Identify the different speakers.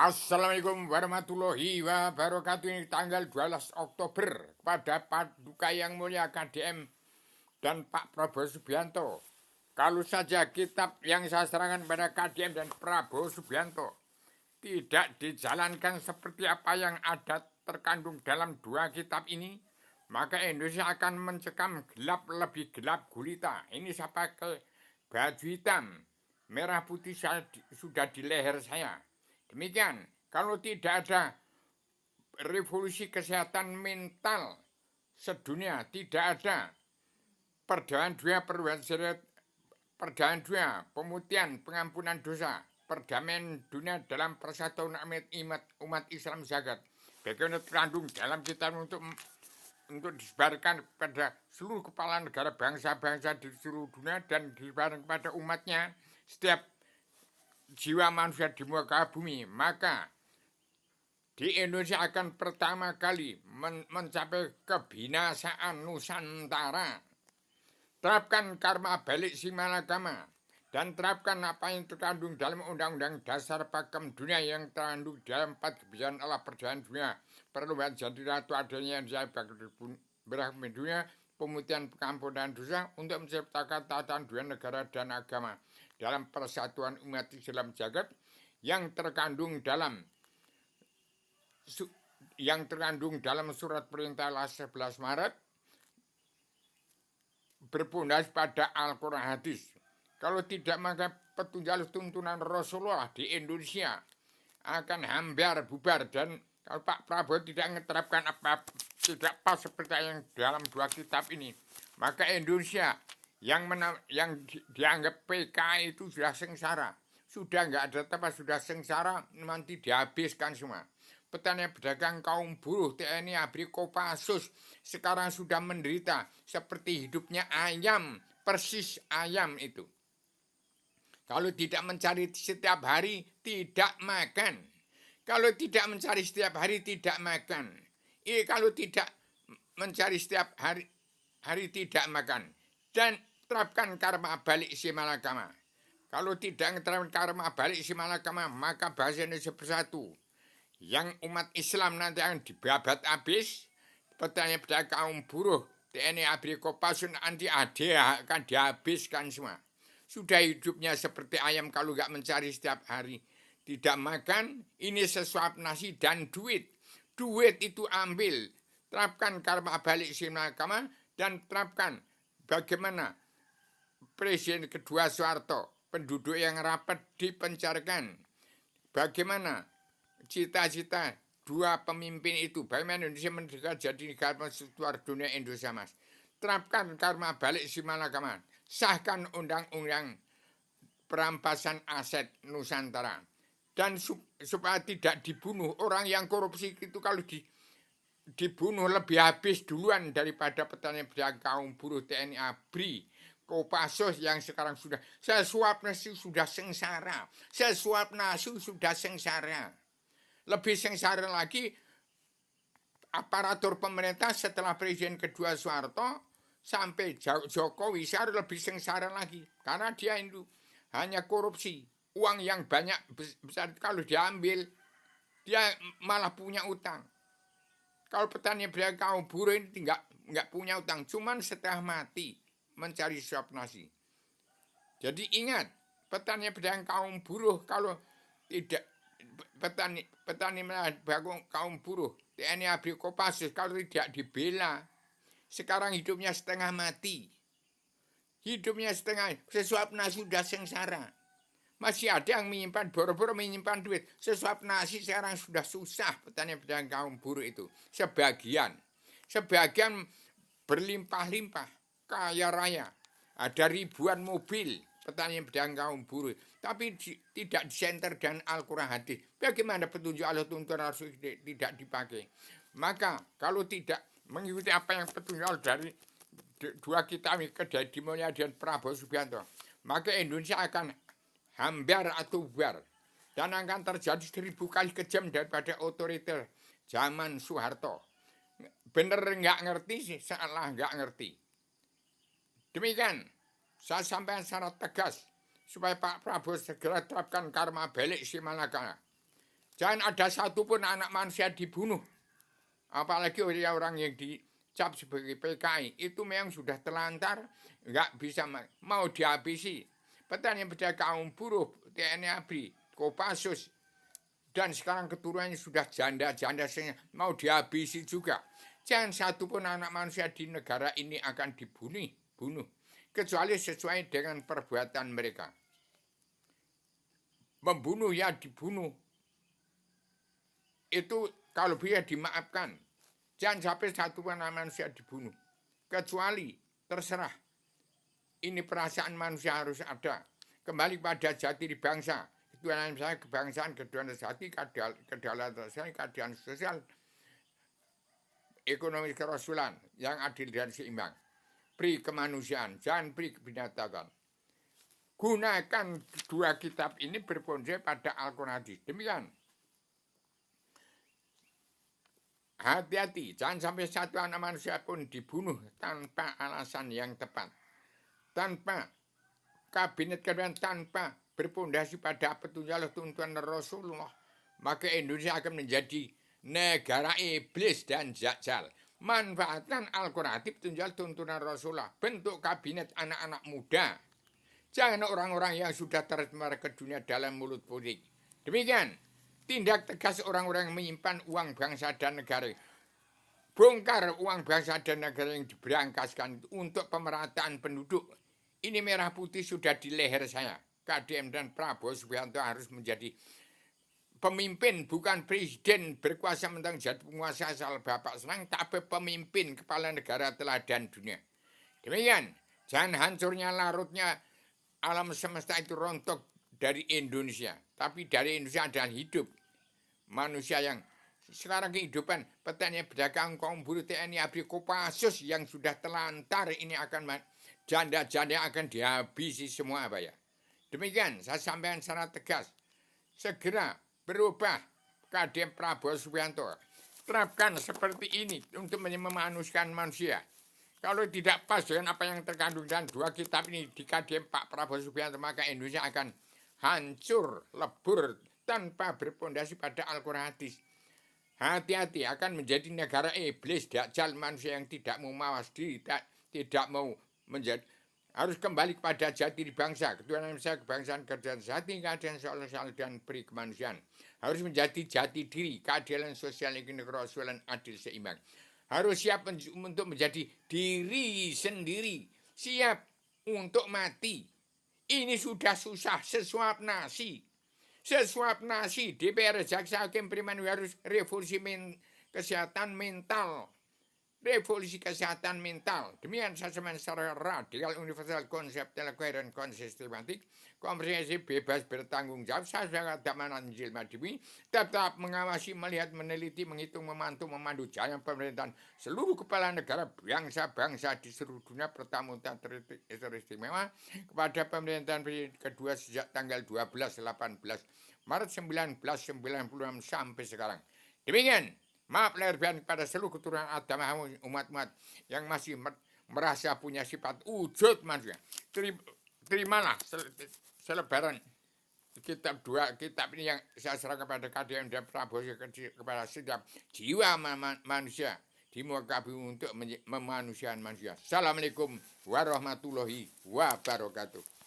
Speaker 1: Assalamualaikum warahmatullahi wabarakatuh. Ini tanggal 12 Oktober kepada Paduka yang mulia KDM dan Pak Prabowo Subianto. Kalau saja kitab yang saya serahkan pada KDM dan Prabowo Subianto tidak dijalankan seperti apa yang ada terkandung dalam dua kitab ini, maka Indonesia akan mencekam gelap lebih gelap gulita. Ini saya pakai baju hitam, merah putih sudah di leher saya. Demikian, kalau tidak ada revolusi kesehatan mental sedunia, tidak ada perdamaian dunia, pemutihan, pengampunan dosa, perdamaian dunia dalam persatuan umat Islam zakat. Bagaimana terkandung dalam kitab untuk disebarkan pada seluruh kepala negara bangsa-bangsa di seluruh dunia dan disebarkan kepada umatnya setiap jiwa manusia di muka bumi, maka di Indonesia akan pertama kali mencapai kebinasaan Nusantara. Terapkan karma balik simalakama dan terapkan apa yang terkandung dalam Undang-Undang Dasar Pakem Dunia yang terkandung dalam 4 kebijakan Allah perjalanan dunia, perluan jadi ratu adanya yang saya berakhir dunia, pemutihan pengampunan dosa untuk menciptakan tatanan dua negara dan agama dalam persatuan umat Islam jagat yang terkandung dalam surat perintah 11 Maret berpondasi pada Al-Quran hadis. Kalau tidak, maka petunjuk tuntunan Rasulullah di Indonesia akan hambar bubar. Dan kalau Pak Prabowo tidak menerapkan tidak pas seperti yang dalam dua kitab ini, maka Indonesia yang dianggap PKI itu sudah sengsara, sudah nggak ada tempat, sudah sengsara, nanti dihabiskan semua. Petani pedagang kaum buruh TNI ABRI Kopassus sekarang sudah menderita seperti hidupnya ayam, persis ayam itu. Kalau tidak mencari setiap hari tidak makan. Kalau tidak mencari setiap hari tidak makan. Kalau tidak mencari setiap hari tidak makan. Dan terapkan karma balik simalakama. Kalau tidak menerapkan karma balik simalakama, maka bahasa Indonesia bersatu. Yang umat Islam nanti akan dibabat habis, petani pedagang kaum buruh, TNI ABRI Kopassus anti AD akan dihabiskan semua. Sudah hidupnya seperti ayam kalau nggak mencari setiap hari. Tidak makan, ini sesuap nasi dan duit. Duit itu ambil. Terapkan karma balik simalakama dan terapkan bagaimana Presiden kedua Soeharto, penduduk yang rapat dipencarkan. Bagaimana cita-cita dua pemimpin itu, bagaimana Indonesia merdeka jadi negara luar dunia Indonesia, Mas. Terapkan karma balik simalakama. Sahkan undang-undang perampasan aset Nusantara. Dan supaya tidak dibunuh orang yang korupsi itu, kalau dibunuh lebih habis duluan daripada petani pedagang kaum buruh TNI ABRI Kopassus yang sekarang sudah sesuap nasi sudah sengsara, sesuap nasi sudah sengsara. Lebih sengsara lagi aparatur pemerintah setelah Presiden kedua Soeharto sampai Jokowi lebih sengsara lagi karena dia itu hanya korupsi. Uang yang banyak besar kalau diambil dia malah punya utang. Kalau petani pedagang kaum buruh ini nggak punya utang, cuman setelah mati mencari suap nasi. Jadi ingat, petani pedagang kaum buruh kalau tidak petani pedagang kaum buruh TNI ABRI Kopassus kalau tidak dibela, sekarang hidupnya setengah mati. Hidupnya setengah, sesuap nasi sudah sengsara. Masih ada yang menyimpan, boro-boro menyimpan duit. Sesuap nasi sekarang sudah susah petani pedagang kaum buruh itu. Sebagian berlimpah-limpah, kaya raya. Ada ribuan mobil petani pedagang kaum buruh. Tapi tidak disenter dengan Al-Quran hadis. Bagaimana petunjuk Allah tuntunan Rasul tidak dipakai? Maka kalau tidak mengikuti apa yang petunjuk Allah dari dua kitab Kedai Mulya dan Prabowo Subianto, maka Indonesia akan hambar atau bubar dan akan terjadi 1000 kali kejam daripada otoriter zaman Soeharto. Bener nggak ngerti sih, salah nggak ngerti. Demikian saya sampaikan secara tegas supaya Pak Prabowo segera terapkan karma balik simalakama. Jangan ada satupun anak manusia dibunuh. Apalagi orang yang dicap sebagai PKI. Itu memang sudah telantar. Nggak bisa mau dihabisi. Petani pada kaum buruh, TNI ABRI, Kopassus. Dan sekarang keturunannya sudah janda-janda mau dihabisi juga. Jangan satupun anak manusia di negara ini akan bunuh. Kecuali sesuai dengan perbuatan mereka. Membunuh ya dibunuh. Itu kalau bisa dimaafkan. Jangan sampai satu manusia dibunuh. Kecuali terserah. Ini perasaan manusia harus ada. Kembali pada jati di bangsa. Ketuhanan saya, kebangsaan, ketuhanan hati, kedaulatan saya, keadilan sosial, ekonomi kerasulan yang adil dan seimbang. Beri kemanusiaan, jangan beri kebinatang. Gunakan dua kitab ini berpondasi pada Al-Quran. Demikian. Hati-hati, jangan sampai satu anak manusia pun dibunuh tanpa alasan yang tepat. Tanpa kabinet kerajaan, tanpa berpondasi pada petunjuk tuntunan Rasulullah. Maka Indonesia akan menjadi negara iblis dan dajjal. Manfaatkan Al-Quran, petunjuk tuntunan Rasulullah. Bentuk kabinet anak-anak muda. Jangan orang-orang yang sudah tercemar ke dunia dalam mulut politik. Demikian, tindak tegas orang-orang yang menyimpan uang bangsa dan negara. Bongkar uang bangsa dan negara yang diberangkaskan untuk pemerataan penduduk. Ini merah putih sudah di leher saya. KDM dan Prabowo Subianto harus menjadi pemimpin, bukan presiden berkuasa mentang jadi penguasa asal bapak senang, tapi pemimpin kepala negara teladan dunia. Demikian, jangan hancurnya larutnya alam semesta itu rontok dari Indonesia. Tapi dari Indonesia ada hidup. Manusia yang sekarang kehidupan petani, pedagang, kaum buruh, TNI, ABRI, Kopassus yang sudah telantar ini akan janda-janda akan dihabisi semua Pak ya. Demikian saya sampaikan secara tegas. Segera berubah KDM Prabowo Subianto. Terapkan seperti ini untuk memanusiakan manusia. Kalau tidak pas dengan apa yang terkandung dalam dua kitab ini di KDM Pak Prabowo Subianto, maka Indonesia akan hancur, lebur, tanpa berpondasi pada Al-Quran hadis. Hati-hati, akan menjadi negara iblis, dajjal, manusia yang tidak mau mawas diri, tidak mau menjadi, harus kembali kepada jati di bangsa, ketuhanan saya, kebangsaan, keadilan hati, keadilan sosial, dan beri kemanusiaan. Harus menjadi jati diri, keadilan sosial, ekonomi kerasulan, adil, seimbang. Harus siap untuk menjadi diri sendiri. Siap untuk mati. Ini sudah susah, sesuap nasi. Sesuap nasi, DPR, jaksa, hakim, priman harus revolusi kesehatan mental. Revolusi kesehatan mental. Demikian saya secara radikal, universal, konseptual, koheren, konsistematik, komprehensif, bebas, bertanggung jawab, saya daman Injil Madiwi, tetap mengawasi, melihat, meneliti, menghitung, memantu, memandu jalan pemerintahan seluruh kepala negara, bangsa-bangsa di seluruh dunia, pertamutan teristimewa kepada pemerintahan kedua sejak tanggal 12-18 Maret 1996 sampai sekarang. Demikian. Maaf lahir batin kepada seluruh keturunan Adam, umat-umat yang masih merasa punya sifat wujud manusia. Terimalah selebaran dua kitab ini yang saya serahkan kepada KDM dan Prabowo kepada setiap jiwa manusia dimurkabi untuk memanusiakan manusia. Assalamualaikum warahmatullahi wabarakatuh.